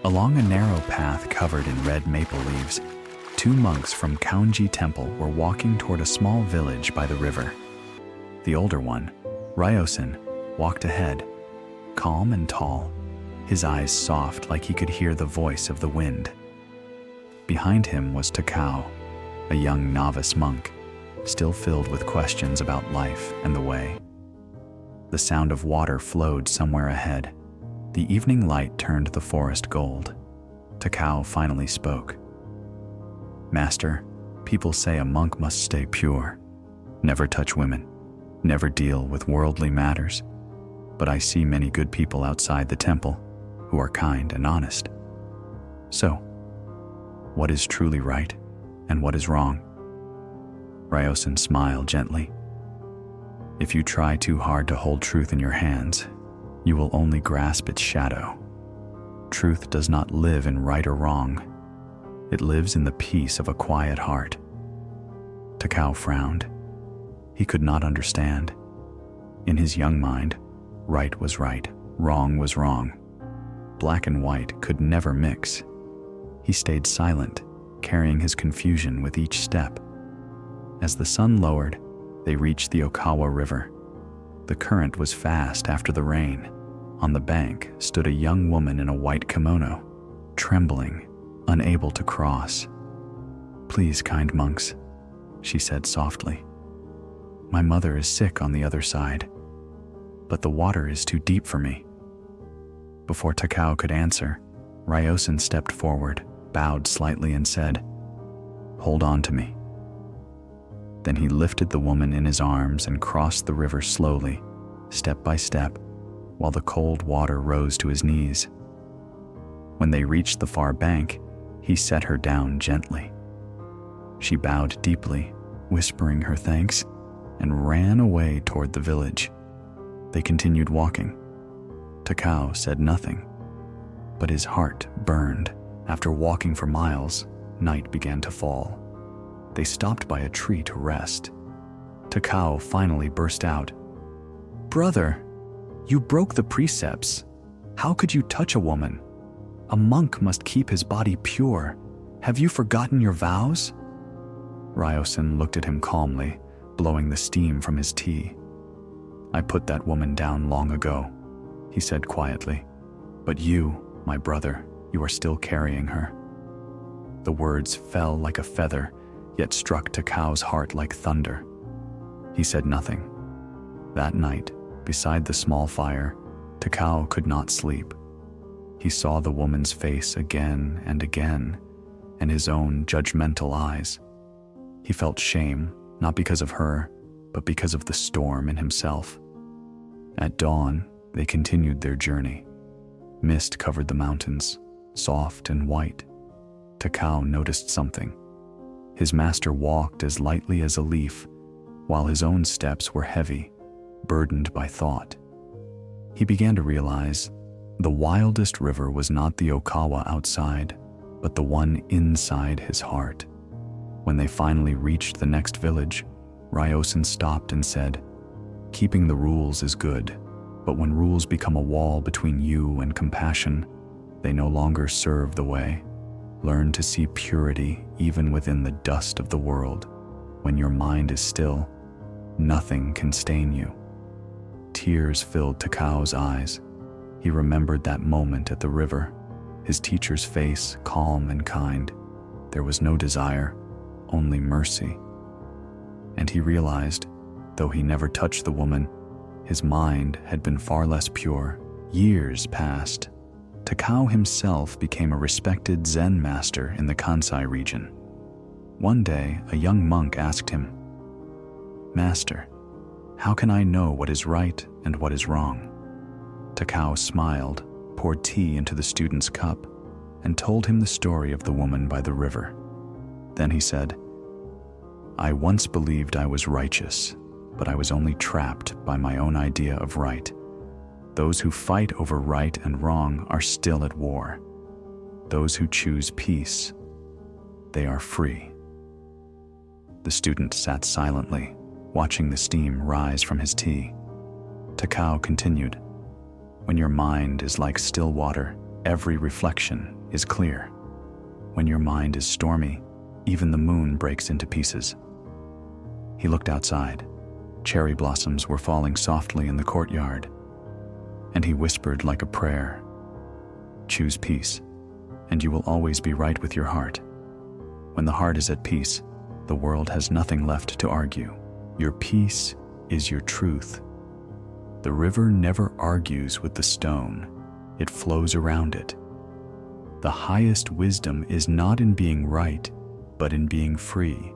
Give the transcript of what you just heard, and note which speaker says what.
Speaker 1: Along a narrow path covered in red maple leaves, two monks from Kaunji Temple were walking toward a small village by the river. The older one, Ryosen, walked ahead, calm and tall, his eyes soft like he could hear the voice of the wind. Behind him was Takao, a young novice monk, still filled with questions about life and the way. The sound of water flowed somewhere ahead. The evening light turned the forest gold. Takao finally spoke. "Master, people say a monk must stay pure, never touch women, never deal with worldly matters. But I see many good people outside the temple who are kind and honest. So, what is truly right and what is wrong?" Ryosen smiled gently. "If you try too hard to hold truth in your hands, you will only grasp its shadow. Truth does not live in right or wrong. It lives in the peace of a quiet heart." Takao frowned. He could not understand. In his young mind, right was right, wrong was wrong. Black and white could never mix. He stayed silent, carrying his confusion with each step. As the sun lowered, they reached the Okawa River. The current was fast after the rain. On the bank stood a young woman in a white kimono, trembling, unable to cross. "Please, kind monks," she said softly. "My mother is sick on the other side, but the water is too deep for me." Before Takao could answer, Ryosen stepped forward, bowed slightly and said, "Hold on to me." Then he lifted the woman in his arms and crossed the river slowly, step by step, while the cold water rose to his knees. When they reached the far bank, he set her down gently. She bowed deeply, whispering her thanks, and ran away toward the village. They continued walking. Takao said nothing, but his heart burned. After walking for miles, night began to fall. They stopped by a tree to rest. Takao finally burst out, "Brother, you broke the precepts. How could you touch a woman? A monk must keep his body pure. Have you forgotten your vows?" Ryosen looked at him calmly, blowing the steam from his tea. "I put that woman down long ago," he said quietly. "But you, my brother, you are still carrying her." The words fell like a feather, yet struck Takao's heart like thunder. He said nothing. That night, beside the small fire, Takao could not sleep. He saw the woman's face again and again, and his own judgmental eyes. He felt shame, not because of her, but because of the storm in himself. At dawn, they continued their journey. Mist covered the mountains, soft and white. Takao noticed something. His master walked as lightly as a leaf, while his own steps were heavy, burdened by thought. He began to realize the wildest river was not the Okawa outside, but the one inside his heart. When they finally reached the next village, Ryosen stopped and said, "Keeping the rules is good, but when rules become a wall between you and compassion, they no longer serve the way. Learn to see purity even within the dust of the world. When your mind is still, nothing can stain you." Tears filled Takao's eyes. He remembered that moment at the river, his teacher's face calm and kind. There was no desire, only mercy. And he realized, though he never touched the woman, his mind had been far less pure. Years passed. Takao himself became a respected Zen master in the Kansai region. One day, a young monk asked him, "Master, how can I know what is right and what is wrong?" Takao smiled, poured tea into the student's cup, and told him the story of the woman by the river. Then he said, "I once believed I was righteous, but I was only trapped by my own idea of right. Those who fight over right and wrong are still at war. Those who choose peace, they are free." The student sat silently, watching the steam rise from his tea. Takao continued, "When your mind is like still water, every reflection is clear. When your mind is stormy, even the moon breaks into pieces. He looked outside. Cherry blossoms were falling softly in the courtyard, and he whispered like a prayer, "Choose peace, and you will always be right with your heart." When the heart is at peace, the world has nothing left to argue. Your peace is your truth. The river never argues with the stone, it flows around it. The highest wisdom is not in being right, but in being free.